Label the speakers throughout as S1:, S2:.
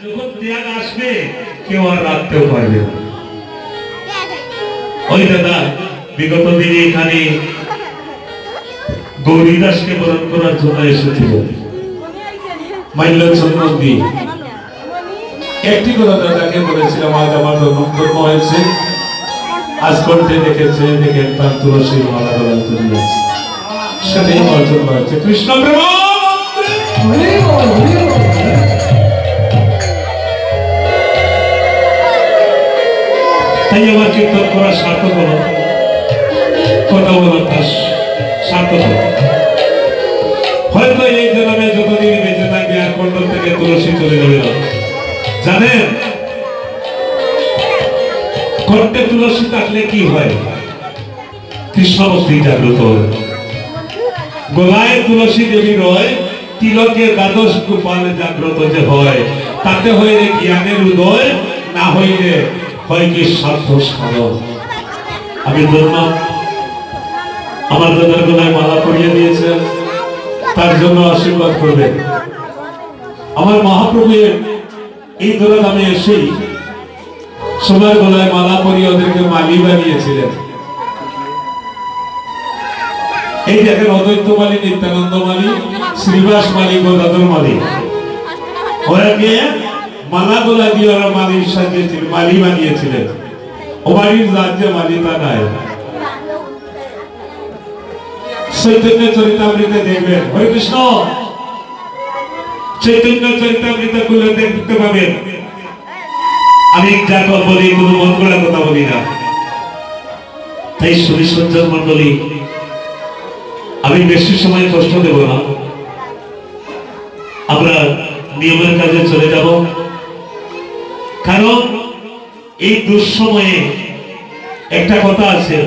S1: যখন ত্যাগ আসবে কেউ আর রাখতেও পারবে না। ওই দাদা বিগত দিনে এখানে গৌরীদাসকে বরণ করার জন্য এসেছিল মাল্যচন্দ্রী। একটি কথা দাদাকে বলেছিলাম, আজ আমার জন্ম হয়েছে, আজ করতে দেখেছে, দেখেন তার তুলসীর মালা গলায় তুলে যাচ্ছে, সেটাই আমার জন্ম হয়েছে। কৃষ্ণ প্রেম। তাই আমার কীর্তন করা সার্থক হলো, কথা বলার তার সার্থক হলো। হয়তো এই জন্মে যতদিন বেঁচে থাকবে আর কন্টল থেকে তুলসী চলে যাবে না। জানেন কণ্ঠে তুলসী থাকলে কি হয়? কৃষ্ণ ভক্তি জাগ্রত হয়। গলায় তুলসী দেবী রয়, তিলকে দ্বাদশ গোপালে জাগ্রত যে হয়, তাতে হইলে জ্ঞানের উদয়, না হইলে হয় কি স্বার্থ সাধন। আমি ধরলাম আমার দাদার গলায় মালা পরিয়ে দিয়েছেন, তার জন্য আশীর্বাদ করবেন। আমার মহাপ্রভুর এই দোলা নামে এসেই সবার গলায় মালা পরিয়ে ওদেরকে মালি বানিয়েছিলেন। এই দেখেন অদ্বৈত মালি, নিত্যানন্দ মালি, শ্রীবাস মালি, গদাধর মালি, ওরাকে মালা গোলা দিয়ে ওরা মালির সাজিয়েছিলেন, মালি বানিয়েছিলেন। ও মালির রাজ্যে মালি তা নাই। চৈতন্য চরিতামৃতে দেখবেন, হরে কৃষ্ণ, চৈতন্য চরিতামৃত খুলে দেখতে পাবেন। আমি যা বলি কোনো মন করা কথা বলি না। তাই সুরী সজ্জন মন্ডলী, আমি বেশি সময় কষ্ট দেব না, আমরা নিয়মের কাজে চলে যাব। কারণ এই দুঃসময়ে একটা কথা আছে,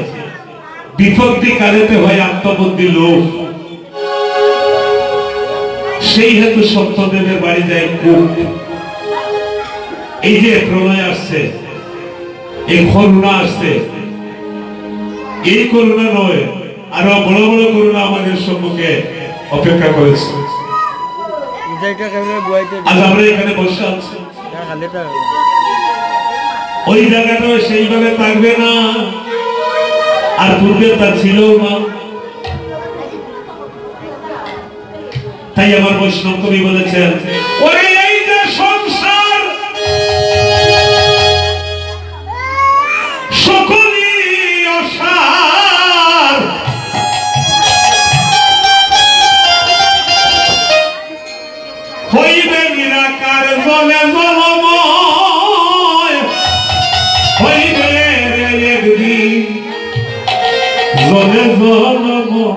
S1: বিপত্তি কালেতে হয় আত্মবুদ্ধি লোভ। সেই হেতু সত্যদেবের বাড়ি যায় কূপ। এই যে প্রলয় আসছে, এই করুণা আসছে, এই করুণা নয়, আরো বড় বড় করুণা আমাদের সম্মুখে অপেক্ষা করেছে। আজ আমরা এখানে বসে আছি, ওই জায়গাটা সেইভাবে থাকবে না, আর পূর্বে তা ছিল না। তাই আমার বৈষ্ণব কবি বলেছেন, ওরে এই যে সংসার সকলই অসার, হইবে নিরাকার জলে জলময়, হইবে একদিন জলে জলময়।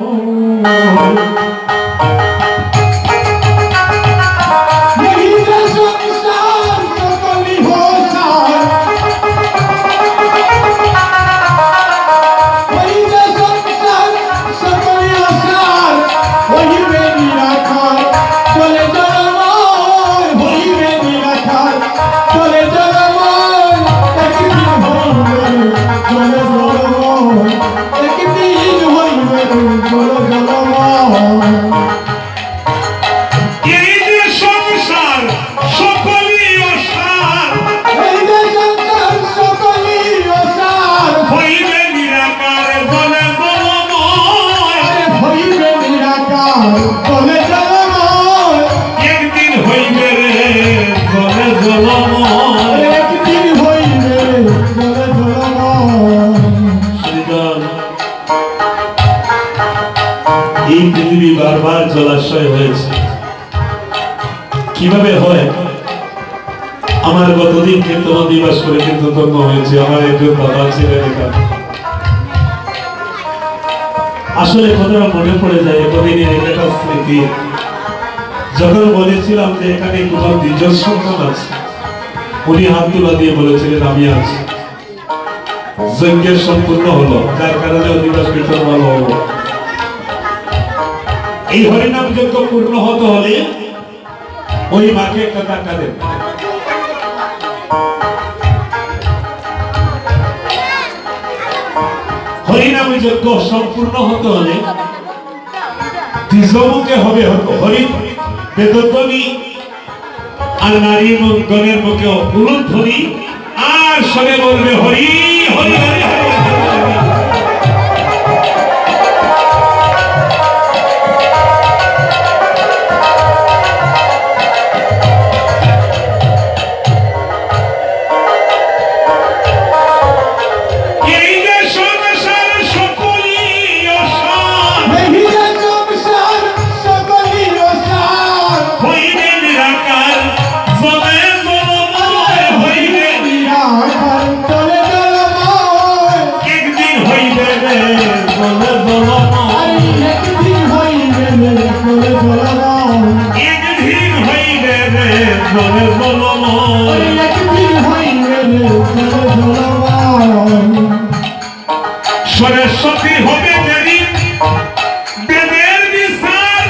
S1: এই পৃথিবী বারবার জলাশয় হয়েছে, কিভাবে হয়? আমার গতদিন কীর্তন দিবস করে কিন্তু ধন্য হয়েছে। আমার একজন দাদা ছিলেন এখানে, আসলে কথাটা মনে পড়ে যায় এতদিনের একটা স্মৃতি। যখন বলেছিলাম যে এখানে কোথাও দ্বিজ সন্তান আছে, উনি হাত তুলা দিয়ে বলেছিলেন আমি আছি। যজ্ঞের সম্পূর্ণ হলো, যার কারণে অধিবাস কীর্তন ভালো হলো। এই হরিনাম যজ্ঞ পূর্ণ হতে হলে ওই মাকে একটা টাকা দেন। হরিনাম যজ্ঞ সম্পূর্ণ হতে হলে দ্বিজমুখে হবে হরি বেদধ্বনি আর নারী এবং গণের মুখে উলুধ্বনি আর সবে বলবে হরি হরি হরি হরি সরস্বতী হবে যেদিন বেদের বিচার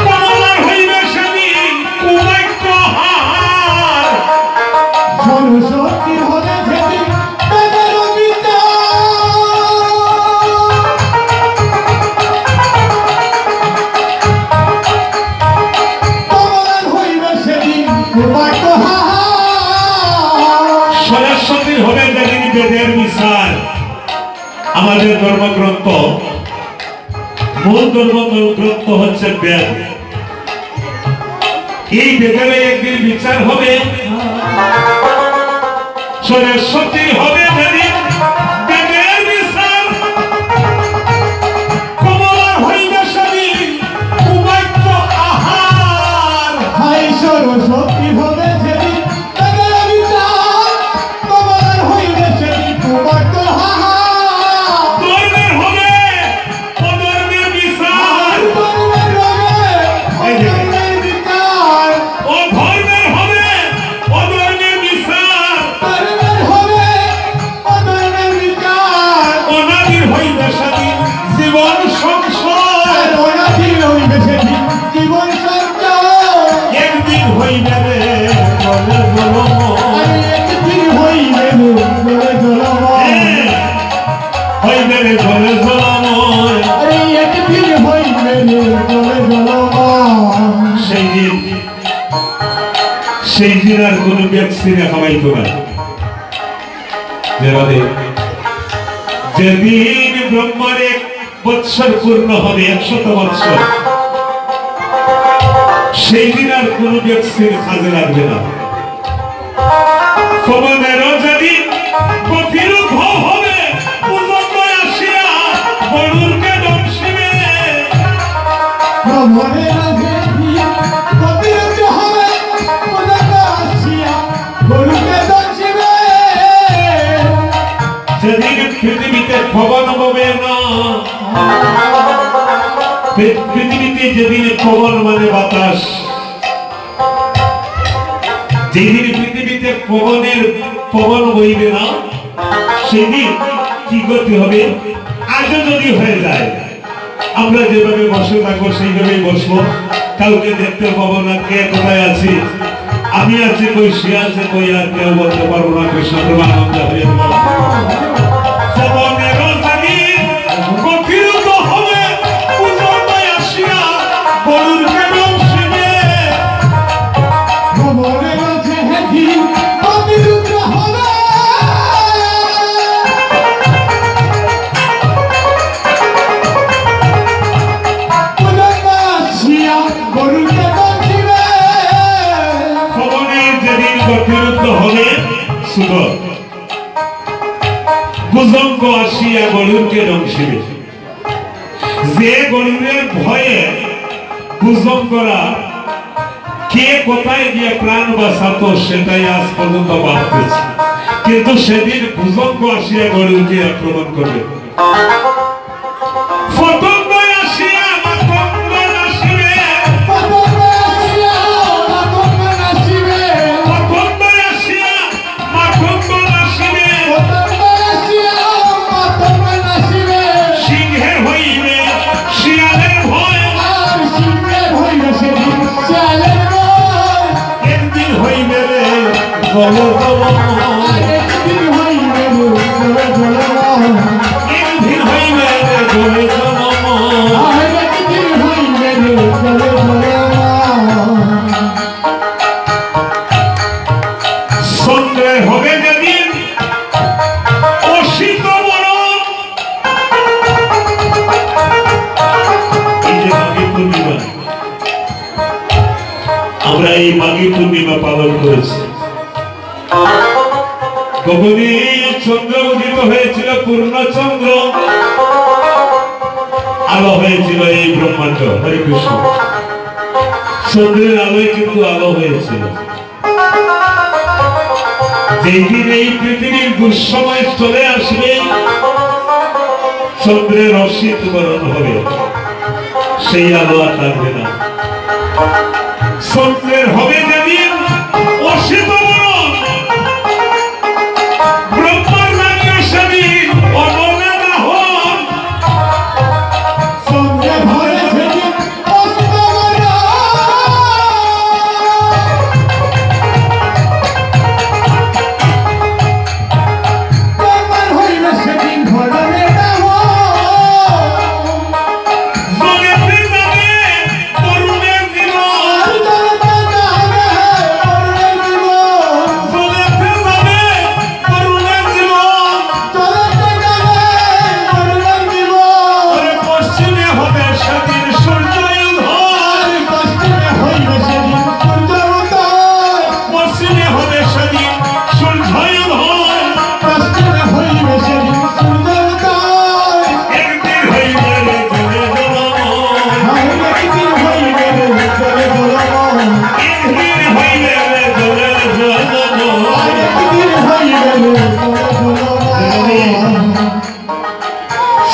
S1: কমলার হইবে সেদিন কুবাক্যহার সরস্বতী হবে যেদিন বেদের সরস্বতীর হবে যেদিন বেদের বিচার আমাদের ধর্মগ্রন্থ মূল ধর্মগ্রন্থ হচ্ছে বেদ এই বেদের একদিন বিচার হবে সরস্বতী হবে যেদিন বেদের বিচার কমলার হইবে সেদিন কুবাক্য আহার হাই সরস্বতী হবে যেদিন বেদের বিচার কমলার হইবে সেদিন কুবাক্য আহার সেই দিন আর কোন ব্যক্তি খাওয়াইতো না যেদিন ব্রহ্মার 1 বৎসর পূর্ণ হবে 100 বৎসর সেই দিন আর কোন ব্যক্তির কাজে লাগবে না পবনেরও যেদিন গতিরূপ হবে পূজক আসিয়া গরুরকে দর্শিবে পবনেরও যেদিন গতিরূপ হবে পূজক আসিয়া গরুরকে দর্শিবে যেদিন পৃথিবীতে পবন হবে না পৃথিবীতে যেদিন পবন মানে বাতাস যেদিন পৃথিবীতে পবন বইবে না সেদিন কি করতে হবে আজও যদি হয়ে যায় আমরা যেভাবে বসে থাকবো সেইভাবেই বসবো কাউকে দেখতে পাবো না কে কোথায় আছি আমি আছি কই সে আছে কই আর কেউ বলতে পারবো না কৃষ্ণ আনন্দ হয়ে ভূজঙ্গ আসিয়া গরুরকে দংশিবে যে গরুরের ভয়ে ভূজঙ্গরা কে কোথায় গিয়ে প্রাণ বাঁচাতো সেটাই আজ পর্যন্ত ভাবতেছে কিন্তু সেদিন ভূজঙ্গ আসিয়া গরুরকে আক্রমণ করবে
S2: Go, go, go, go, go.
S1: এই মাঘী পূর্ণিমা পালন করেছে। কখনই চন্দ্র উদিত হয়েছিল, পূর্ণচন্দ্র, আলো হয়েছিল এই ব্রহ্মাণ্ড। হরে কৃষ্ণ। চন্দ্রের আলোয় কিন্তু আলো হয়েছিল। যেদিন এই পৃথিবীর দুঃসময় চলে আসবে, চন্দ্রের অসিতবরণ হবে, সেই আলো আর থাকবে না। চন্দ্রের হবে যেদিন অসিতবরণ, ব্রহ্মার নামে সেদিন অনলে দাহন।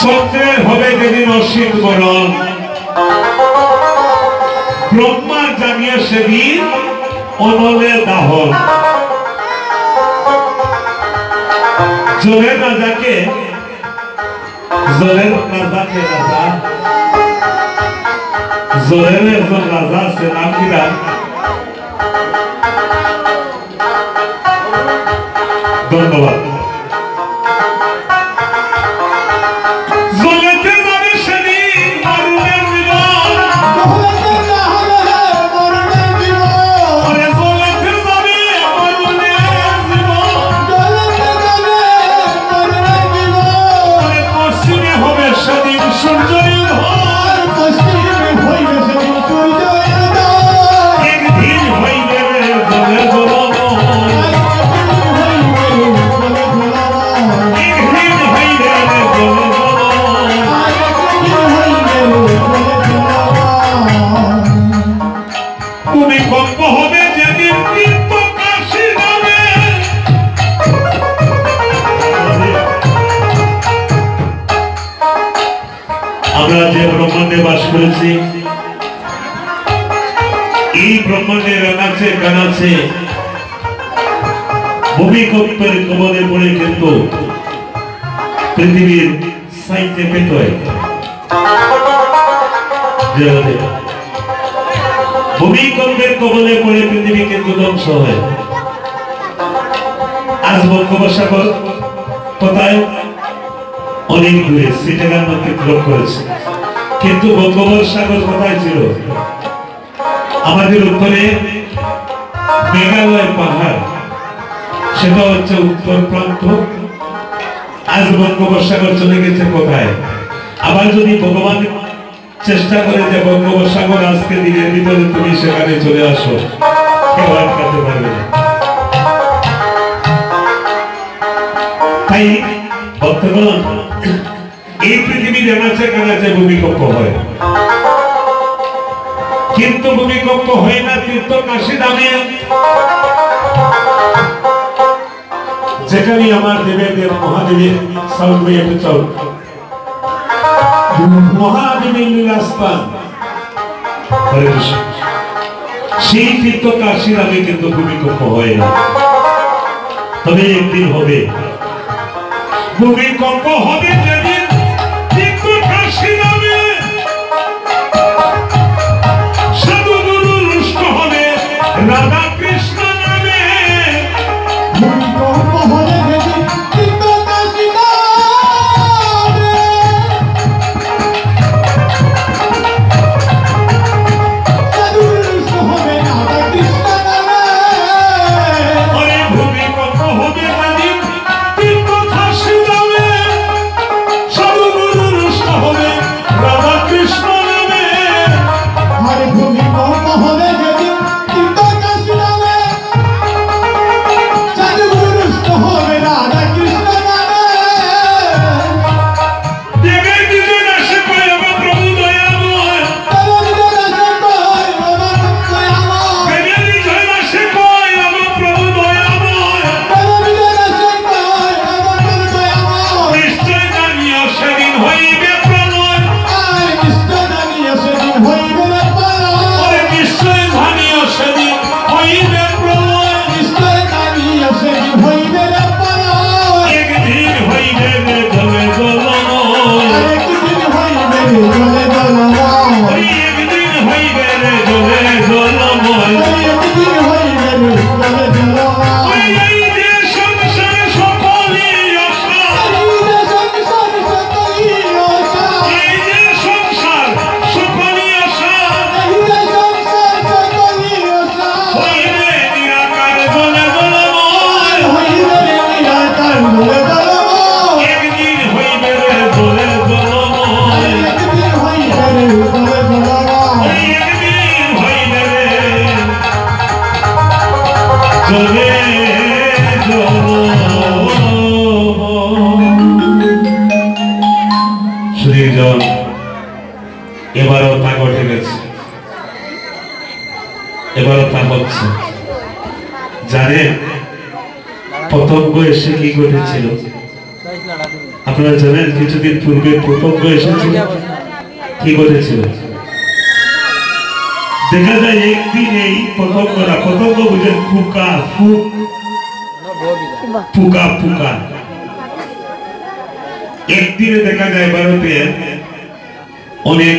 S1: চন্দ্রের হবে যেদিন অসিতবরণ, ব্রহ্মা জানিয়ে সেদিন অনলে দাহন। জলের রাজাকে রাজা, জলের একজন রাজা আছে, নাম কি? ধন্যবাদ। আমরা যে ব্রহ্মাণ্ডে বাস করেছি, এই ব্রহ্মাণ্ডের আনাচে কানাচে ভূমিকম্পের কবলে পড়ে কিন্তু পৃথিবীর সাইতে পেতে ভূমিকম্পের কবলে পড়ে পৃথিবী কিন্তু ধ্বংস হয়। আজ বঙ্গোপসাগর কোথায়? অনেক দূরে, সিটেগান অতিক্রম করেছে, কিন্তু বঙ্গোপসাগর কোথায় ছিল? আমাদের উত্তরে মেঘালয় পাহাড়, সেটা হচ্ছে উত্তর প্রান্ত। আজ বঙ্গোপসাগর চলে গেছে কোথায়? আবার যদি ভগবান চেষ্টা করে যে বঙ্গোপসাগর আজকে দিনের ভিতরে তুমি সেখানে চলে আসো, কেউ আটকাতে পারবে না। তাই বর্তমান এই পৃথিবীর আনাচে কানাচে ভূমিকম্প হয়, কিন্তু ভূমিকম্প হয় না তীর্থ কাশী ধামে, যেখানে আমার দেবের দেব মহাদেবের সাউন্ড একটু চল, মহাদেবের লীলাস্থান, সেই তীর্থ কাশী ধামে কিন্তু ভূমিকম্প হয় না। তবে একদিন হবে ভূমিকম্প, হবে যেদিন তীর্থ কাশী ধামে সাধু গুরু রুষ্ট হবে রাধা কৃষ্ণ নামে। ভূমিকম্প হবে যেদিন তীর্থ কাশী ধামে সাধু গুরু রুষ্ট হবে রাধা কৃষ্ণ নামে। আরে ভূমিকম্প হবে যেদিন তীর্থ কাশী ধামে নির্জন এবারও তা ঘটে গেছে, এবারও তা হচ্ছে। জানেন পতঙ্গ এসে কি ঘটেছিল? আপনারা জানেন কিছুদিন পূর্বে পতঙ্গ এসেছিল, কি ঘটেছিল? দেখা যায় একদিন এই পতঙ্গরা, পতঙ্গ বুঝেন পোকা, পোকা পোকা, একদিনে দেখা যায় ভারতের অনেক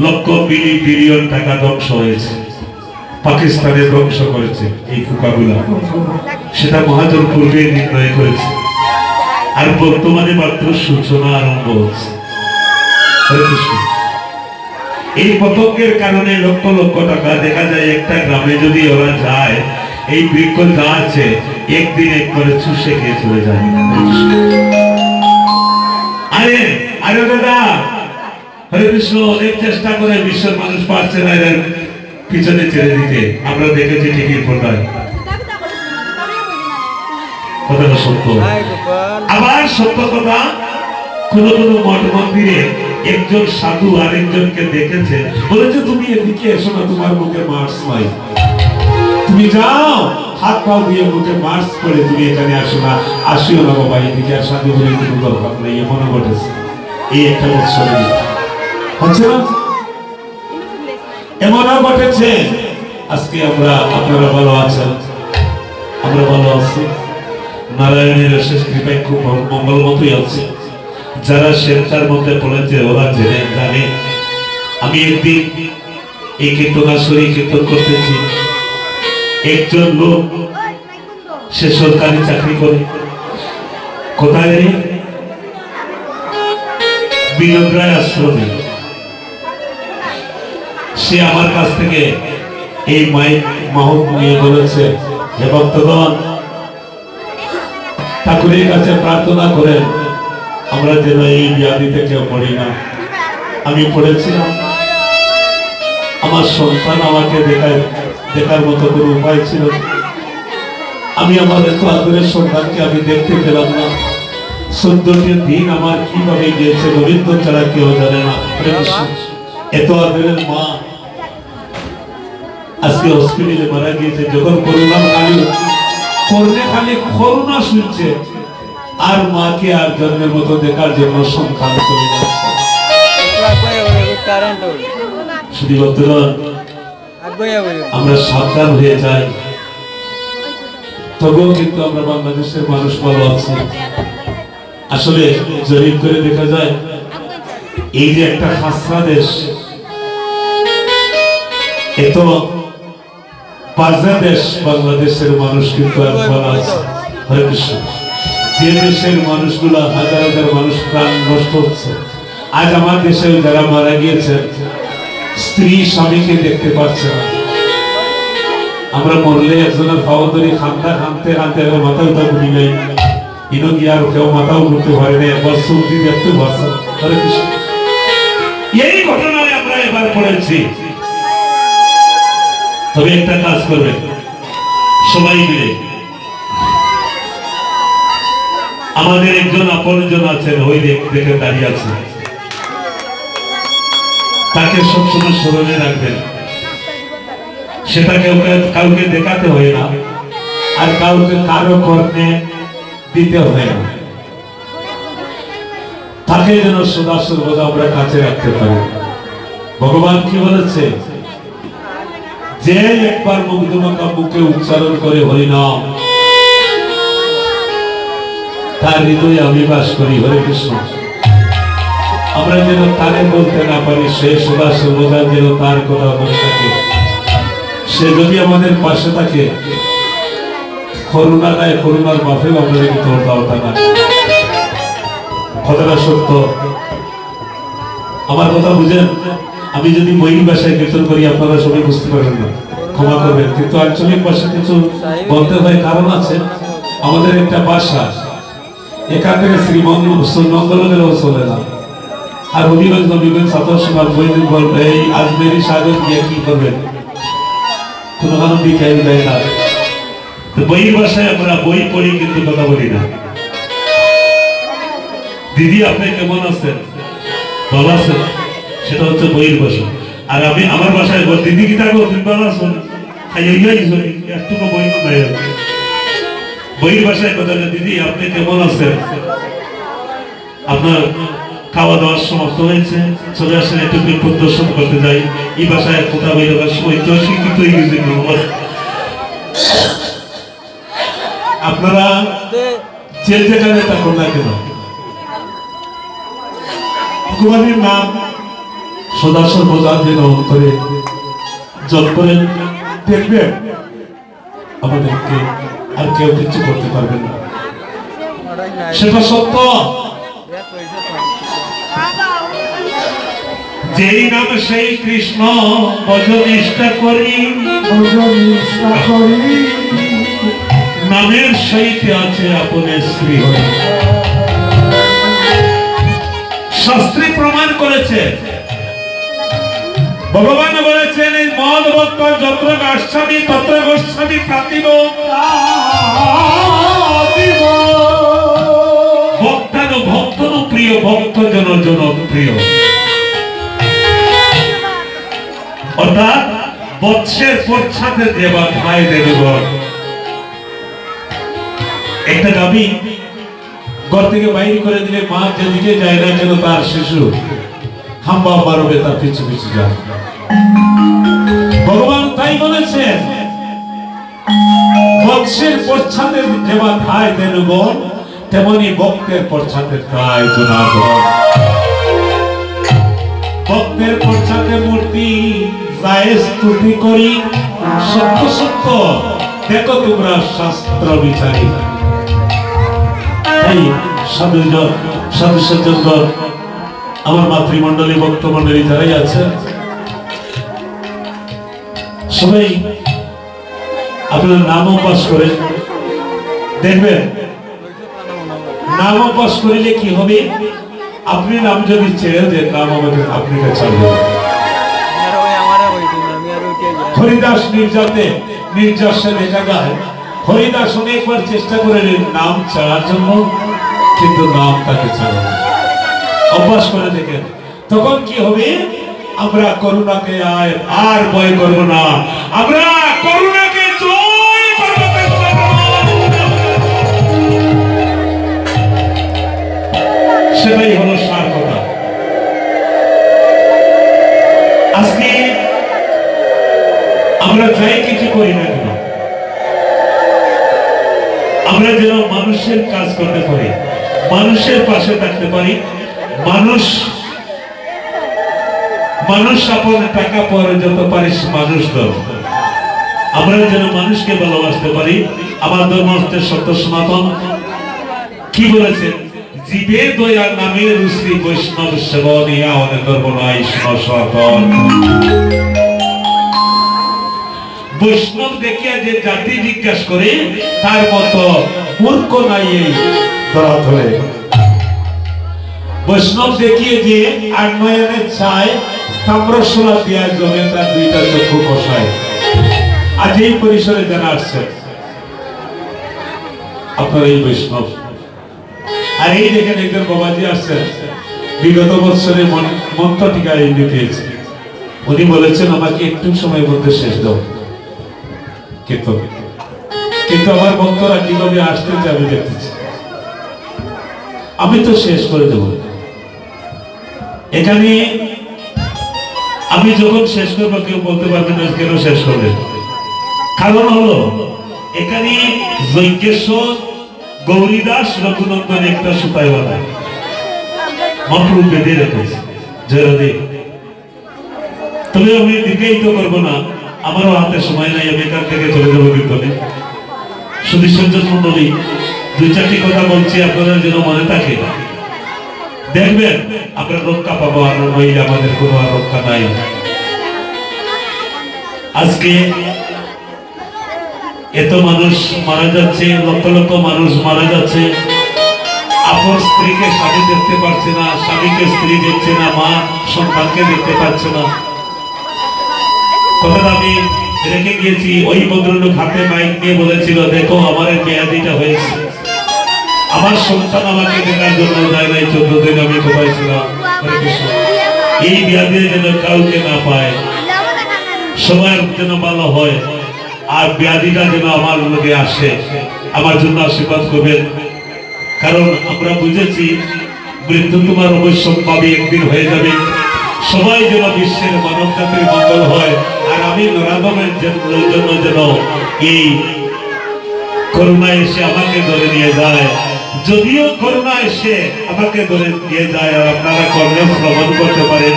S1: লক্ষ বিলিয়ন টাকা ধ্বংস হয়েছে, পাকিস্তানে ধ্বংস করেছে এই পোকাগুলা, সেটা মহাজন পূর্বে নির্ণয় করেছে। আর বর্তমানে মাত্র সূচনা আরম্ভ হচ্ছে। এই পতঙ্গের কারণে লক্ষ লক্ষ টাকা, দেখা যায় একটা গ্রামে যদি ওরা যায়, এই বৃক্ষ যা আছে একদিন এক করে চুষে খেয়ে চলে যায়। আরে আরে দাদা, হরে কৃষ্ণ অনেক চেষ্টা করে বিশ্বের মানুষ পারছে না এর পিছনে ছেড়ে দিতে। আমরা দেখেছি টিভির পর্দায়, কথাটা সত্য। আবার সত্য কথা, কোন কোন মঠ মন্দিরে একজন সাধু আরেকজনকে দেখেছে, বলেছে তুমি এদিকে এসো না, তোমার মুখে মার্স নাই, তুমি যাও হাত পা দিয়ে মুখে মার্স করে তুমি এখানে আসো না, আসিও না বাবা এদিকে। আর সাধু বলে কোনো দরকার নেই, এমনও ঘটেছে। এই একটা উৎসব হচ্ছে না, এমনও ঘটেছে। আজকে আমরা, আপনারা ভালো আছেন, আমরা ভালো আছি, নারায়ণের শেষ কৃপায় খুব মঙ্গলমতই আছে। যারা শেরটার মধ্যে পড়েছে ওরা জেনে জানে। আমি একদিন এই কীর্তনাশ্বরী কীর্তন করতেছি, একজন লোক, সে সরকারি চাকরি করে, কোথায় রে? বিনোদ রায় আশ্রমে। সে আমার কাছ থেকে এই মাইক মাহক নিয়ে বলেছে, হে ভক্তগণ, ঠাকুরের কাছে প্রার্থনা করেন আমরা যেন এই ব্যাধিতে কেউ পড়ি না। আমি পড়েছিলাম, আমার সন্তান আমাকে দেখার মতো কোনো উপায় ছিল। আমি আমার এত আদরের সন্তানকে আমি দেখতে পেলাম না। 14টি দিন আমার কিভাবে গিয়েছে রবীন্দ্র ছাড়া কেউ জানে না। এত আদরের মা আজকে হসপিটালে মারা গিয়েছে। যখন করুণা খালি করুণা শুনছে, আর মাকে আর জন্মের মতো দেখার জন্য সন্তান চলে যাচ্ছে। আমরা সাবধান হয়ে যাই, তবুও কিন্তু আমরা বাংলাদেশের মানুষ ভালো আছি। আসলে জরিপ করে দেখা যায় এই যে একটা খাসরা দেশ, এত বাজে দেশ, বাংলাদেশের মানুষ কিন্তু আর ভালো আছে। হরে কৃষ্ণ। যে দেশের মানুষগুলা হাজার হাজার মানুষ প্রাণ নষ্ট হচ্ছে, আজ আমার দেশে যারা মারা গিয়েছে স্ত্রী স্বামীকে দেখতে পাচ্ছে না। আমরা মরলে একজনের পাওয়া ধরি খান্তা খানতে খানতে মাথা উঠা ঘুরি নাই, ইনো কি আর কেউ মাথাও ঘুরতে পারে না, একবার সবজি দেখতে পারছে। হরে কৃষ্ণ। এই ঘটনায় আমরা এবার পড়েছি। তবে একটা কাজ করবে সবাই মিলে, আমাদের একজন আপনজন আছেন, ওই দেখে দাঁড়িয়ে আছে, তাকে সবসময় স্মরণে রাখবেন। সেটা কাউকে দেখাতে হয় না, আর কাউকে কারো কর্মে দিতে হয় না। তাকে যেন সদা সর্বদা আমরা কাছে রাখতে পারি। ভগবান কি বলেছে? যে একবার মুগ্ধমাকা মুখে উচ্চারণ করে হরিনাম, তার হৃদয়ে আমি বাস করি। হরে কৃষ্ণ। আমরা যেন তারে বলতে না পারি, সে সদা সর্বদা যেন তার কথা মনে থাকে। সে যদি আমাদের পাশে থাকে, করুণা দেয়, করুণার মাফেও আমরা যদি তোরতা না। কথাটা সত্য। আমার কথা বুঝেন? আমি যদি বই ভাষায় কীর্তন করি আপনারা সবাই বুঝতে পারবেন না, ক্ষমা করবেন, কিন্তু আঞ্চলিক ভাষা কিছু বলতে হয়, কারণ আছে। আমাদের একটা ভাষা, এখান থেকে শ্রীমঙ্গলেরও চলে না। আর হবিগঞ্জ নবীগঞ্জ ছাত্র সমাজ বই বলবে, এই আজমেরি সাগর গিয়ে কি করবেন, কোনো কারণ বিকাই দেয় না। বইয়ের ভাষায় আমরা বই পড়ি কিন্তু কথা বলি না। দিদি আপনি কেমন আছেন? ভালো আছে, সেটা হচ্ছে বইয়ের ভাষা। আর আমি আমার ভাষায় বল, দিদি কি থাকো, তুমি ভালো আছো, একটুকু বই নাই। বইয়ের ভাষায় কথা, দিদি আপনি কেমন আছেন, আপনার খাওয়া দাওয়ার সমাপ্ত হয়েছে, চলে আসেন একটু প্রদর্শন করতে যাই। এই ভাষায় কথা বলার সময় তো শিক্ষিত হয়ে গেছে। আপনারা যে যেখানে থাকুন না কেন, ভগবানের নাম সদা সর্বদা যেন অন্তরে জপ করেন, দেখবেন আমাদেরকে আর কেউ কিছু করতে পারবেন না, সেটা সত্য। যেই নাম সেই কৃষ্ণ, ভজ নিষ্ঠা করি, নামের সহিতে আছে আপনের শ্রী হরি। শাস্ত্রী প্রমাণ করেছে, ভগবান বলেছেন এই মদ ভক্ত যত্র গাস্বামী তত্র গোস্বামী প্রাতিব। ভক্তানো ভক্তনু প্রিয়, ভক্ত জন জনপ্রিয়। অর্থাৎ বৎসের পশ্চাতে দেবা ভাই দেবগণ। একটা গাভী ঘর থেকে বাইরে করে দিলে মা যেদিকে যায় না কেন তার শিশু হাম্বা বাড়বে তার পিছু পিছু যায়। ভগবান তাই বলেছেন, বৎসের পশ্চাতে দেবা ভাই দেবগণ, তেমনি ভক্তের পশ্চাতে তাই জনাগণ। ভক্তের পশ্চাতে মূর্তি যায় স্তুতি করি, সত্য সত্য দেখো তোমরা শাস্ত্র বিচারি। তাই সাধু সজ্জনগণ, আমার মাতৃমণ্ডলী ভক্তমণ্ডলী যারাই আছে, সবাই আপনার নাম উপাস করে দেখবেন। নাম উপাস করিলে কি হবে, আপনি নাম যদি ছেড়ে দেন, নাম আমাদের আপনাকে ছাড়বে। হরিদাস নির্যাসে দেখা যায়, হরিদাস অনেকবার চেষ্টা করে নাম ছাড়ার জন্য, কিন্তু নাম তাকে ছাড়ে না। অভ্যাস করে দেখেন, তখন কি হবে, আমরা করুণাকে আর ভয় করব না, আমরা করুণাকে জয় করব। সেটাই হলো সার কথা। আজকে আমরা যাই কিছু করি না কেন, আমরা যেন মানুষের কাজ করতে পারি, মানুষের পাশে থাকতে পারি। মানুষ আপন টাকা পরে যত পারিস মানুষ দর, আমরা যেন মানুষকে ভালোবাসতে পারি। আমার ধর্ম হচ্ছে সত্য সনাতন। কি বলেছেন, জীবে দয়া নামে রুশ্রী বৈষ্ণব সেবনিয়া অনেক ধর্ম নাই সনাতন। বৈষ্ণব দেখিয়া যে জাতি জিজ্ঞাসা করে, তার মতো মূর্খ নাই এই ধরা ধরে। বৈষ্ণব দেখিয়ে যে আন্নয়নের চায়, তাম্রশোলা দিয়া জমে তার দুইটা চক্ষু কষায়। আজ এই পরিসরে জানা আসছে আপনার এই বৈষ্ণব। আর এই দেখেন একজন বাবাজি আসছেন, বিগত বছরে মন্ত্র টিকা দিয়েছে। উনি বলেছেন আমাকে একটু সময়ের মধ্যে শেষ দাও, কিন্তু আমার ভক্তরা কিভাবে আসতে আমি দেখতেছি, আমি তো শেষ করে দেব। এখানে আমি যখন শেষ করবো কেউ বলতে পারবে না কেন শেষ করবে। কারণ হলো এখানে যজ্ঞেশ্বর গৌরীদাস রঘুনন্দন একটা সুতায় বানায় মন্ত্র বেঁধে রেখেছে জয়রাধে। তবে আমি দীর্ঘায়িত করবো না, আমারও হাতে সময় নাই, আমি এখান থেকে চলে যাবো কীর্তনে। শুধু সজ্জন মন্ডলী, দুই চারটি কথা বলছি আপনারা যেন মনে থাকে। দেখবেন আমরা রক্ষা পাবো, আর নইলে আমাদের কোনো আর রক্ষা নাই। আজকে এত মানুষ মারা যাচ্ছে, লক্ষ লক্ষ মানুষ মারা যাচ্ছে। আপন স্ত্রীকে স্বামী দেখতে পারছে না, স্বামীকে স্ত্রী দেখছে না, মা সন্তানকে দেখতে পাচ্ছে না। কথাটা আমি রেখে গিয়েছি। ওই ভদ্রলোক হাতে মাইক নিয়ে বলেছিল, দেখো আমার মেয়াদিটা হয়েছে, আমার সন্তান আমাকে দেখার জন্য যায় নাই, 14 দিন আমি কোথায় ছিলাম। এই ব্যাধি যেন কাউকে না পায়, সবার যেন ভালো হয়, আর ব্যাধিটা যেন আমার লোকে আসে। আমার জন্য আশীর্বাদ করবেন, কারণ আমরা বুঝেছি মৃত্যু তোমার অবশ্যম্ভাবী একদিন হয়ে যাবে। সবাই যেন বিশ্বের মানব জাতির মঙ্গল হয়, আর আমি নরাধমের জন্য যেন এই করোনা এসে আমাকে ধরে নিয়ে যায়। যদিও করোনা এসে আমাকে ধরে নিয়ে যায় আর আপনারা কর্ণে শ্রবণ করতে পারেন,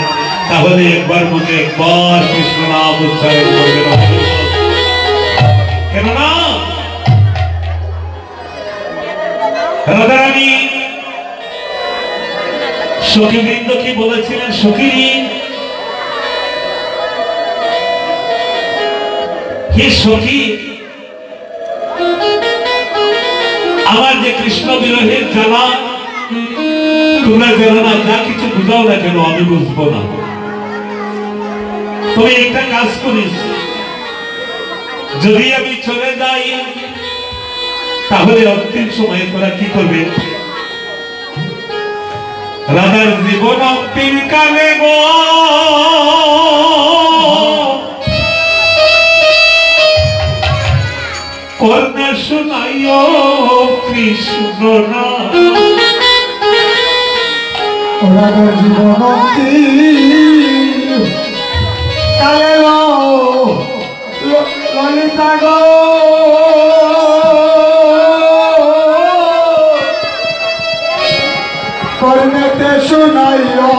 S1: তাহলে একবার মুখে একবার কৃষ্ণ নাম উচ্চারণ করবেন। কেননা রাধারানী সখীবৃন্দ কি বলেছিলেন, সখী হে সখী, আমার যে কৃষ্ণ বিরহের জ্বালা তোমরা জানো না, যা কিছু বুঝাও না কেন আমি বুঝবো না। তুমি একটা কাজ করিস, যদি আমি চলে যাই তাহলে অন্তিম সময়ে তোরা কি করবে? রাধার জীবন অন্তিম কালে গো কর্ণে শুনাইও কৃষ্ণ নাম।
S2: রাধার জীবন অন্তিম কালে গো ললিতা গো কর্ণেতে শুনাইও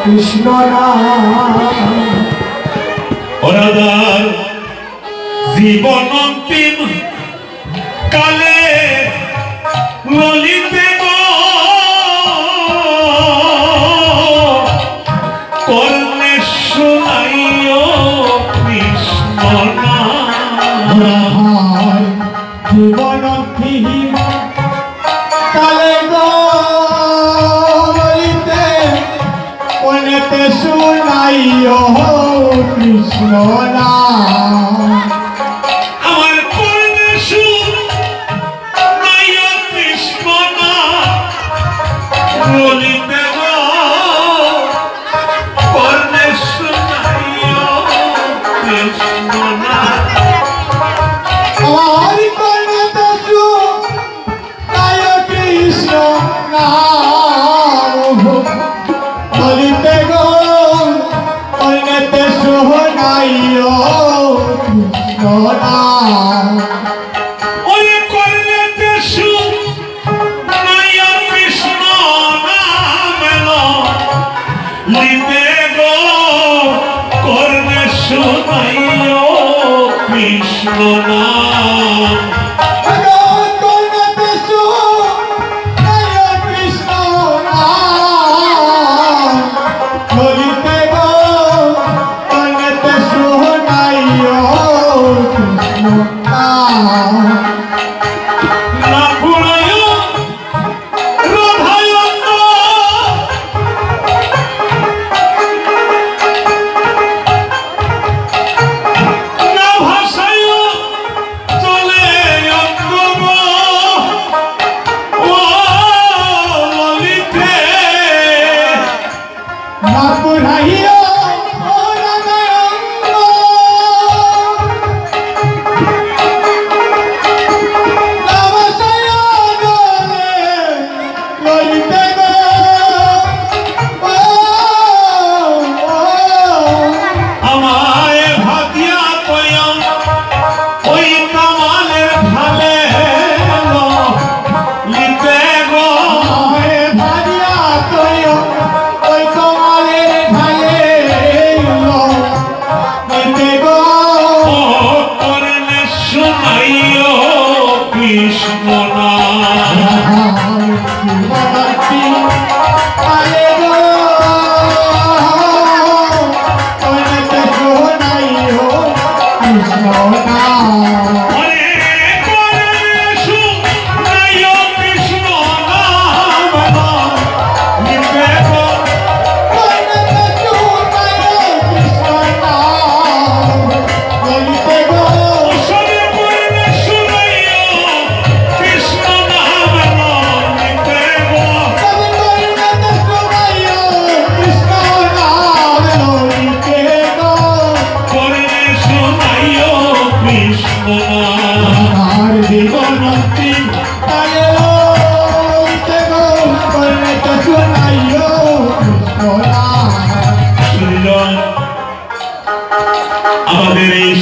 S2: কৃষ্ণ নাম।
S1: রাধার জীবন অন্তিম কালে ললিতে গো কর্ণে শুনাইও কৃষ্ণ নাম।
S2: জীবন অন্তিম কালে গো ললিতে কর্ণেতে শুনাইও কৃষ্ণ নাম।
S1: আমার কর্ণে শুনাইও কৃষ্ণ নাম, ললিতে গো কর্ণে শুনাইও কৃষ্ণ নাম।
S2: আমার কর্ণেতে শুনাইও কৃষ্ণ নাম। ললিতে গো কর্ণেতে শুনাইও কৃষ্ণ নাম।
S1: ওই কর্ণেতে শুনাইও কৃষ্ণ নাম এলো, লিতে গো কর্ণে শুনাইও কৃষ্ণ নাম।
S2: কর্ণেতে শুনাইও কৃষ্ণ নাম। ললিতে গো কর্ণেতে শুনাইও কৃষ্ণ নাম।
S1: না পুরায়ো রাধায়ন্দ, না ভাষায়ো চলে অঙ্গম, ও ললিতে
S2: না পুরাইও রাধারঙ্গ। না ভাষায়ো চলে ললিতে গো।
S1: আমায় ভাবিয়া কইয়া ওই কামালের ভালে লিতে গো।
S2: আমায় ভাবিয়া কইও ওই কমলের ঢালে ললিতে গো।
S1: ও কর্ণে শুনাইও কৃষ্ণ নাম।
S2: জীবনটি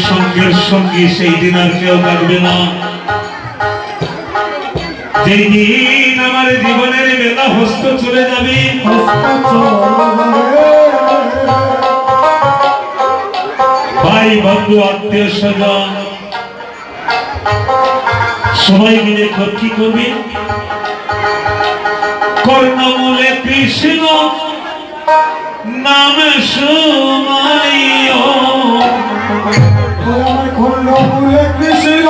S1: সঙ্গের সঙ্গী সেই দিন আর কেউ থাকবে না। যেই দিন আমার জীবনের মেলা হস্ত চলে যাবে, ভাই বন্ধু আত্মীয় স্বজন সবাই মিলে কি করবে? কর্ণমূলে কৃষ্ণ নাম শুনাইও,
S2: কর্ণমূলে কৃষ্ণ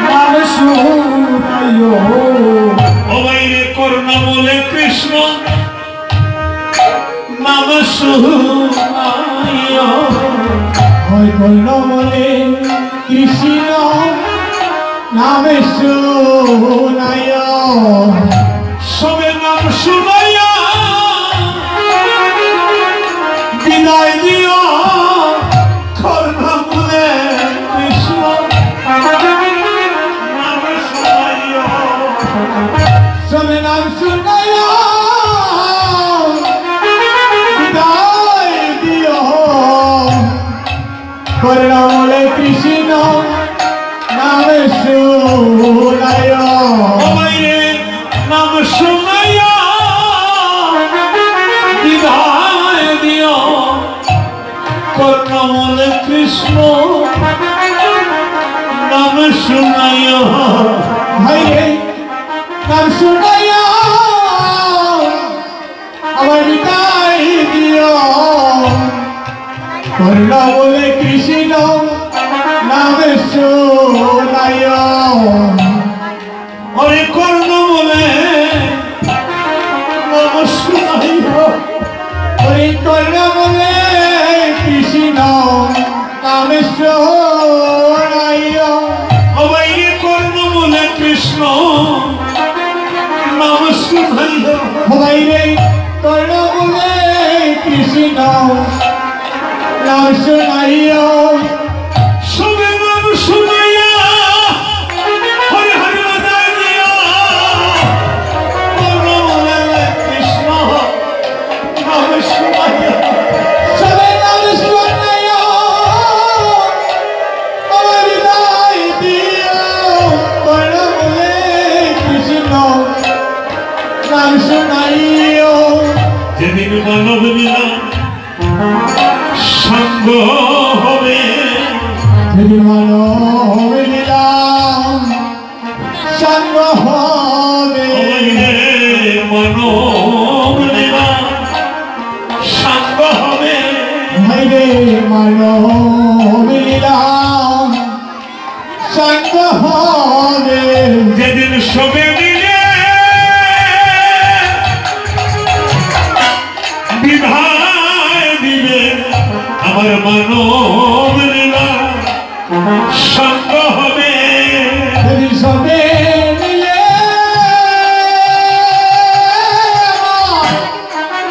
S2: নাম শুনাইও,
S1: ও বাইরে কর্ণমূলে কৃষ্ণ নাম শুনাইও,
S2: ওই কর্ণমূলে কৃষ্ণ নাম শুনাইও,
S1: সবে নাম শুনাইয়া বিদায় দিও, কর্ণমূলে কৃষ্ণ নাম শুনাইও,
S2: সবে নাম শুনাইও বিদায় দিও, কর্ণমূলে কৃষ্ণ নাম শুনাইও,
S1: ও বাইরে নাম শুনাইয়া বিদায় দিও, কর্ণমূলে কৃষ্ণ নাম শুনাইয়া,
S2: ভাইরে নাম শুনাইয়া আমার বিদায় দিও, কর্ণমূলে কৃষ্ণ নাম শুনাইও,
S1: ওরে কর্ণমূলে নাম শুনাইয়া,
S2: ওই কর্ণমূলে কৃষ্ণ নাম শুনাইও,
S1: ও বাইরে কর্ণমূলে কৃষ্ণ নাম শুনাইয়া,
S2: ভাইরে কর্ণমূলে কৃষ্ণ নাম শুনাইও,
S1: সবে নাম শুনাইয়া হরে হরে বাজায় দিও, কর্ণমূলে কৃষ্ণ নাম শুনাইয়া,
S2: সবে নাম শুনাইও আমার বিদায় দিও, কর্ণমূলে কৃষ্ণ নাম শুনাইও,
S1: যেদিন মানব লীলা সঙ্গ হবে,
S2: যেদিন মানব লীলা সঙ্গ হবে,
S1: মানব লীলা সঙ্গ হবে,
S2: ভাইরে মানব লীলা সঙ্গ হবে,
S1: যেদিন সবে মিলে বিদায় দিবে আমার মানব লীলা সঙ্গ হবে,
S2: যেদিন সবে মিলে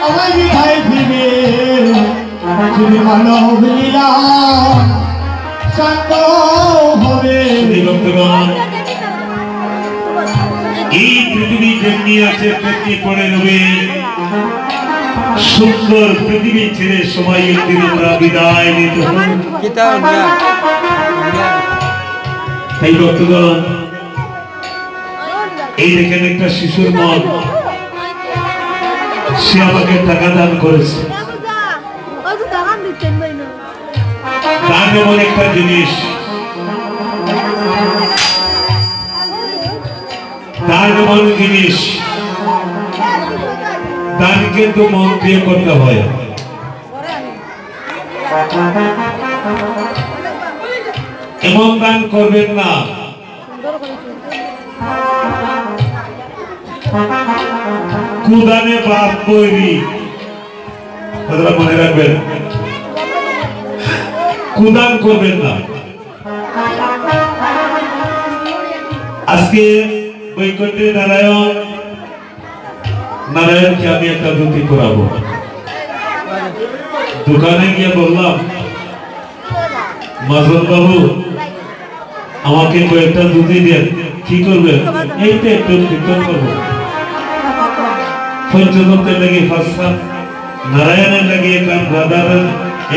S2: আমার বিদায় দিবে, যদি মানব লীলা সঙ্গ হবে,
S1: ভক্তগণ এই পৃথিবী যেমনি আছে তেমনি পড়ে রবে, সুন্দর পৃথিবী ছেড়ে সবাই একদিন আমরা বিদায় নিতে হবে। তাই ভক্তগণ এই দেখেন একটা শিশুর মন, সে আমাকে টাকা দান করেছে। দান এমন একটা জিনিস, দান এমন জিনিস, দান কিন্তু মন দিয়ে করতে হয়। এমন দান করবেন না কুদানে বাপ তৈরি, কথাটা মনে রাখবেন, কুদান করবেন না। আজকে বৈকুণ্ঠে নারায়ণকে আমি একটা ধুতি করাবো। দোকানে গিয়ে বললাম, মাজল বাবু আমাকে কয়েকটা ধুতি দেন, কি করবেন? এইটা একটু কীর্তন করবো, পঞ্চতন্ত্রের লাগে ফাঁসা, নারায়ণের লাগে গান, রাধার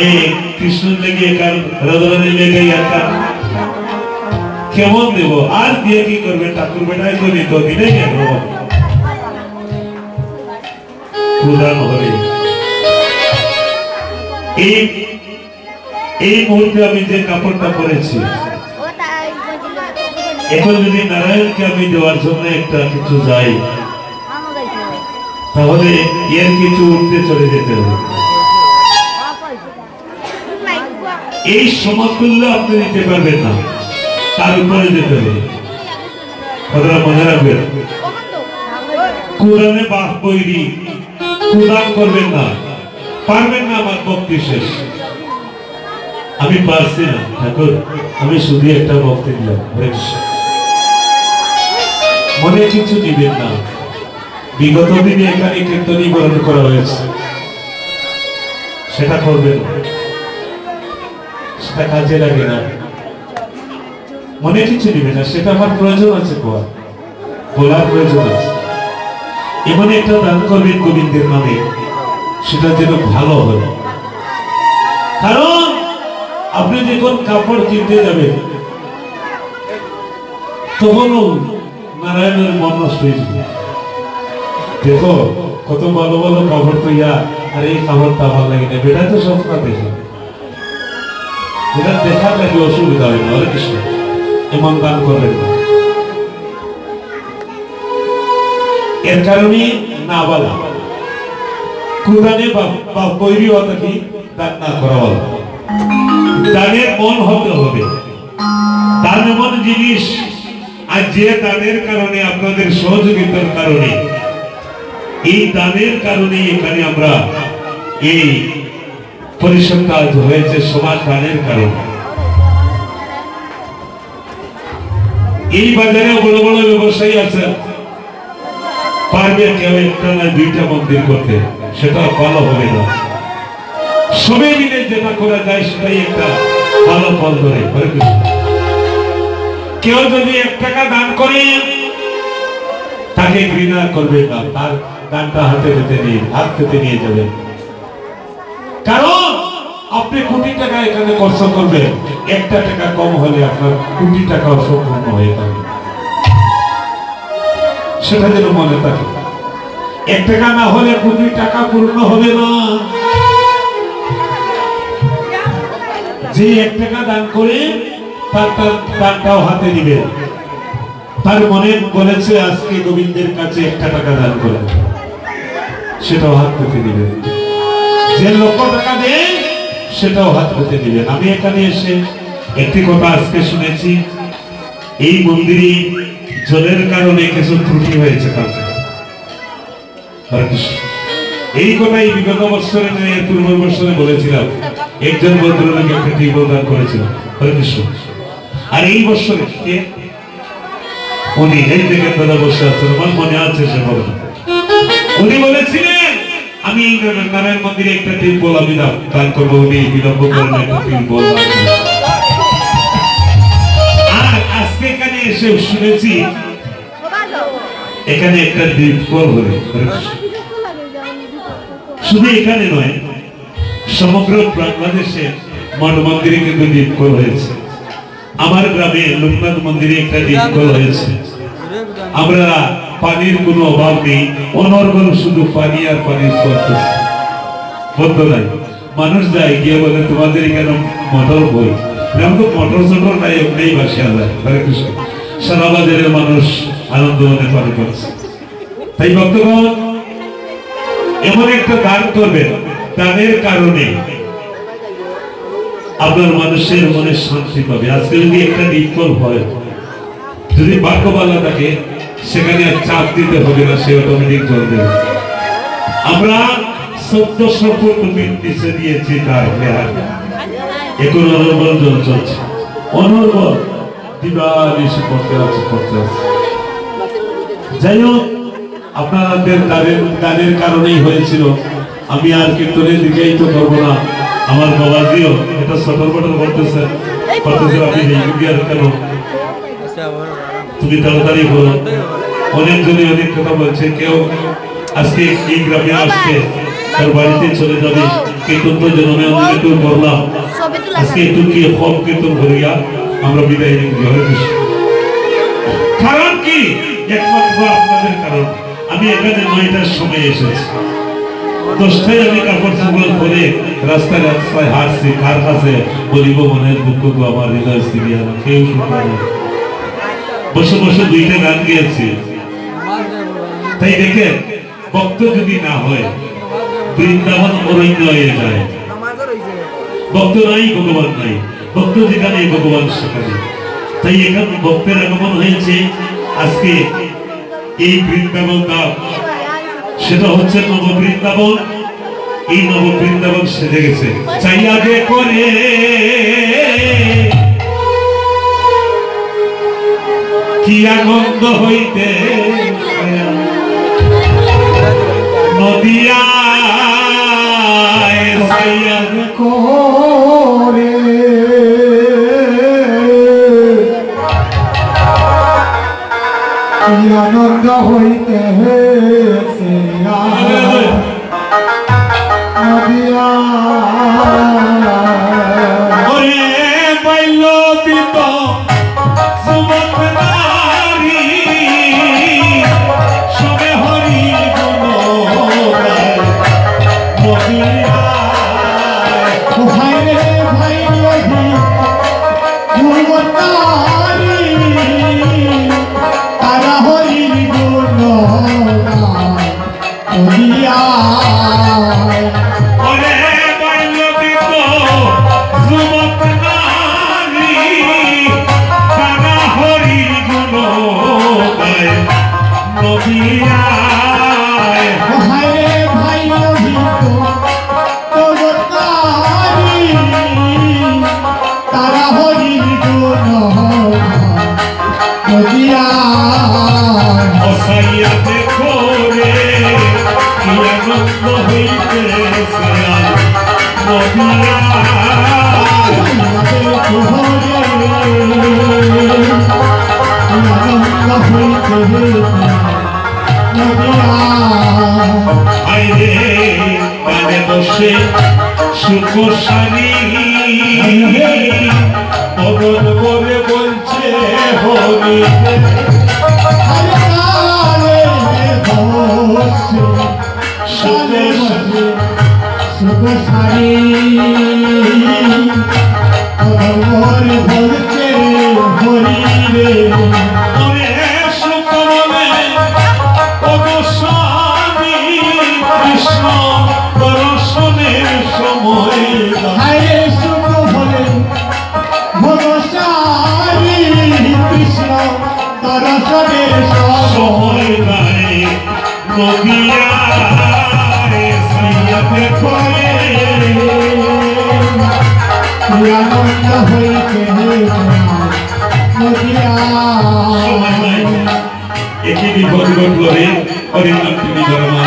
S1: এই কৃষ্ণ লেগে কার রাধারানী লেগে কার কেমন দেব আর দিয়ে কি করবে ঠাকুর বেটাই তো নিত দিলে কেন প্রদান হবে এই মুহূর্তে আমি যে কাপড়টা পরেছি এখন যদি নারায়ণকে আমি দেওয়ার জন্য একটা কিছু যাই তাহলে এর কিছু উঠতে চলে যেতে হবে এই সমতুল্য আপনি নিতে পারবেন না তার উপরে যেতে হবে কথাটা মনে রাখবেন কোরআনে বাস বৈরি প্রদান করবেন না পারবেন না আমার ভক্তি শেষ আমি পারছি না ঠাকুর আমি শুধু একটা ভক্তি দিলাম মনে কিছু দিবেন না বিগত দিনে এখানে কীর্তনী বরণ করা হয়েছে সেটা করবেন সেটা কাজে লাগে না মনে কিছু দিবেন না সেটা আমার প্রয়োজন আছে বলার প্রয়োজন আছে এমন একটা দান করবেন গোবিন্দের নামে সেটা যেন ভালো হয় কারণ আপনি যখন কাপড় কিনতে যাবেন তখনও নারায়ণের মন নষ্ট হয়ে যাবে দেখো কত ভালো ভালো কাপড় তো ইয়া আর এই কাপড়টা ভালো লাগে না বেটা তো সব না দেখে এটা দেখার লাগে অসুবিধা হয় না হরে কৃষ্ণ এমন দান করবেন না এর কারণে না বলা কোরআনে বা বৈরী হতে কি দান না করা বলা দানের মন হতে হবে দান এমন জিনিস আর যে দানের কারণে আপনাদের সহযোগিতার কারণে এই দানের কারণে এখানে আমরা এই পরিষদ কাজ হয়েছে সমাজ দানের কারণে এই বাজারে বড় বড় ব্যবসায়ী আছে পারবে কেউ একটা না দুইটা মন্দির করতে সেটা ভালো হবে না সবাই মিলে যেটা করা যায় সেটাই একটা ভালো ফল ধরে কেউ যদি 1 টাকা দান করে তাকে ঘৃণা করবে না তার দানটা হাত পেতে নিয়ে যাবে কারণ আপনি কোটি টাকা এখানে খরচ করবেন 1 টাকা কম হলে আপনার কোটি টাকা সম্পূর্ণ হয়ে যাবে সেটা যেন মনে থাকে 1 টাকা না হলে কোটি টাকা পূর্ণ হবে না যে 1 টাকা দান করে তার দানটাও হাতে দিবে তার মনে বলেছে আজকে গোবিন্দের কাছে 1 টাকা দান করে সেটাও হাত পেতে দিবে যে 1,00,000 টাকা দেয় সেটাও হাত পেতে দিবেন আমি এখানে এসে একটি কথা আজকে শুনেছি এই মন্দিরে জলের কারণে কিছু ত্রুটি হয়েছে এই কথাই বিগত বছরে নয় পূর্ব বছরে বলেছিলাম একজন ভদ্রলোক একটা টিউবওয়েল দান করেছিল হরে কৃষ্ণ আর এই বছরে উনি এই দিকে দাদা বসে আছেন আমার মনে আছে সে কথা উনি বলেছিলেন আমি নারায়ণ মন্দিরে একটা টিউবওয়েল আমি দান করবো উনি বিলম্ব করেন একটা টিউবওয়েল আর আজকে এখানে এসে শুনেছি এখানে একটা টিউবওয়েল হবে শুধু এখানে নয় সমগ্র বাংলাদেশে মঠ মন্দিরে কিন্তু টিউবওয়েল হয়েছে আমার গ্রামে লোকনাথ মন্দিরে একটা টিউবওয়েল হয়েছে আমরা পানির কোনো অভাব নেই অনর্গল শুধু পানি আর পানির চলতেছে বন্ধ নাই মানুষ যায় গিয়ে বলে তোমাদের এখানে মোটর বই আমি তো মোটর চটর নাই এমনি বাসিয়া যায় হরে কৃষ্ণ সারা বাজারের মানুষ আনন্দ মনে পালন করছে তাই ভক্তগণ এমন একটা দান করবেন দানের কারণে আপনার মানুষের মনে শান্তি পাবে আজকে যদি একটা নির্ভর হয় যদি ভাগ্যবালা থাকে সেখানে আর চাপ দিতে হবে না সে অটোমেটিক জল দেবে আমরা 1400 ফুট নিচে দিয়েছি তার এখন অনর্বল জল চলছে অনর্বল দিবানিশি করতে আছে যাই হোক আপনাদের দানের কারণেই হয়েছিল আমি আর কীর্তনের দিকেই তো করবো না আমার বাবাজিও এটা সটর বটর করতেছে আপনি আর কেন তুমি তাড়াতাড়ি বলো অনেকজনই অনেক কথা বলছে কেউ আজকে এই গ্রামে আসছে তার বাড়িতে চলে যাবে কীর্তন তো জন্মে আমরা একটু করলাম আজকে একটু কি হল কীর্তন করিয়া আমরা বিদায় নিই হরে কৃষ্ণ কারণ কি একমাত্র আপনাদের কারণ আমি এখানে 9টার সময় এসেছি 10টায় আমি কাপড় চোপড় পরে রাস্তায় রাস্তায় হাঁটছি কার কাছে বলিব মনের দুঃখ তো আমার হৃদয় ছিড়িয়া না কেউ শুনবে না বসে বসে 2টা গান গেয়েছি তাই দেখে ভক্ত যদি না হয় বৃন্দাবন অরণ্য হয়ে যায় ভক্ত নাই ভগবান নাই ভক্ত যেখানে ভগবান সেখানে তাই এখানে ভক্তের আগমন হয়েছে আজকে এই বৃন্দাবন ধাম সেটা হচ্ছে নব বৃন্দাবন এই নব বৃন্দাবন সেজে গেছে চাইয়া যে করে কি আনন্দ হইতে নদিয়া চাইয়া যে
S2: করে আনন্দ হইতে
S1: ওরে বাইল দিত সুমত নারী সবে হরি গুণ নদিয়া
S2: ভাই রে ভাই তারা হরির গুণ
S1: ওরে বাইল দিত সুমত নারী তারা হরি গুণ গায় নদিয়া
S2: ভাই রে ভাই তারা হরির গুণ
S1: অসাইয়া দেখো রে কি আনন্দ হইতে নদিয়া আইরে কানে বসে সুখসারি পদন করে বলছে হরি ওরে সুকমলে অবসানী কৃষ্ণ দর্শনের সময়
S2: কৃষ্ণ দর্শনের
S1: সময় নাই নদিয়া সাইয়াতে করে
S2: আনন্দ হইতে
S1: সময় নাই একই বিপদ ঘটলে হরিনাম তিনি ধর্মা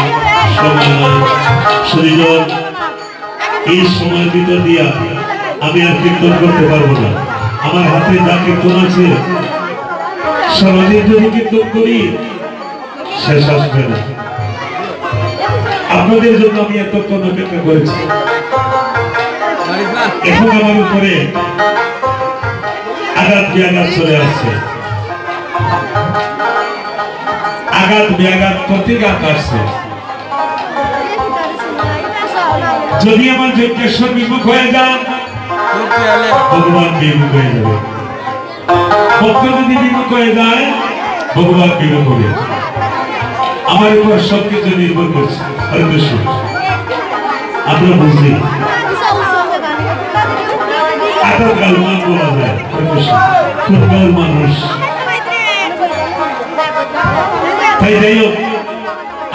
S1: সময় নাই শরীর এই সময়ের ভিতর দিয়া আমি আর কীর্তন করতে পারবো না আমার হাতে যা কীর্তন আছে সারাদিন যদি কীর্তন করি শেষ আসবে না আপনাদের জন্য আমি এতক্ষণ অপেক্ষা করেছি এখন আমার উপরে আঘাত ব্যাঘাত চলে আসছে আঘাত ব্যাঘাত প্রতিঘাত আসছে যদি আমার যজ্ঞেশ্বর বিমুখ হয়ে যান ভগবান বিমুখ হয়ে যাবে ভক্ত যদি বিমুখ হয়ে যায় ভগবান বিমুখ হবে আমার উপর সবকিছু নির্ভর করছে হরে কৃষ্ণ আমরা বুঝি আটার গালমান বলা যায় হরে কৃষ্ণ খুব গাল মানুষ তাই যাই হোক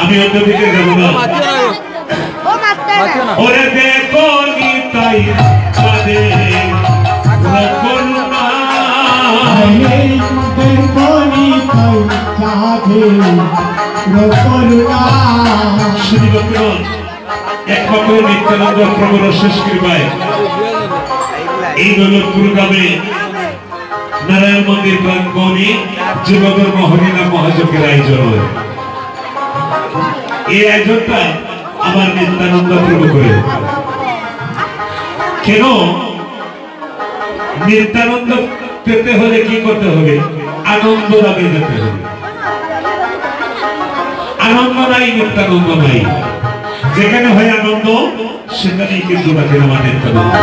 S1: আমি অন্যদিকে যাব না ওরে দেখো নিতাই সাদে করুণা শ্রী ভক্তগণ একমাত্র নিত্যানন্দ প্রভুর শেষ কৃপায় এই দৌলতপুর গ্রামে নারায়ণ মন্দির প্রাঙ্গণে যুবধর্ম হরিনাম মহাযজ্ঞের আয়োজন হয় এই আয়োজনটা আমার নিত্যানন্দ প্রভু করে কেন নিত্যানন্দ পেতে হলে কি করতে হবে? আনন্দ লাভে যেতে হবে। আনন্দ নাই, নিত্যানন্দ নাই। যেখানে হয় আনন্দ সেখানেই কিন্তু বাকিনামা নিত্যানন্দ,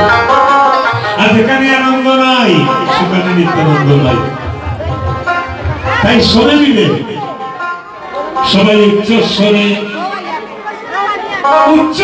S1: আর যেখানে আনন্দ নাই সেখানে নিত্যানন্দ নাই। তাই সবাই মিলে, সবাই উচ্চ স্বরে উচ্চ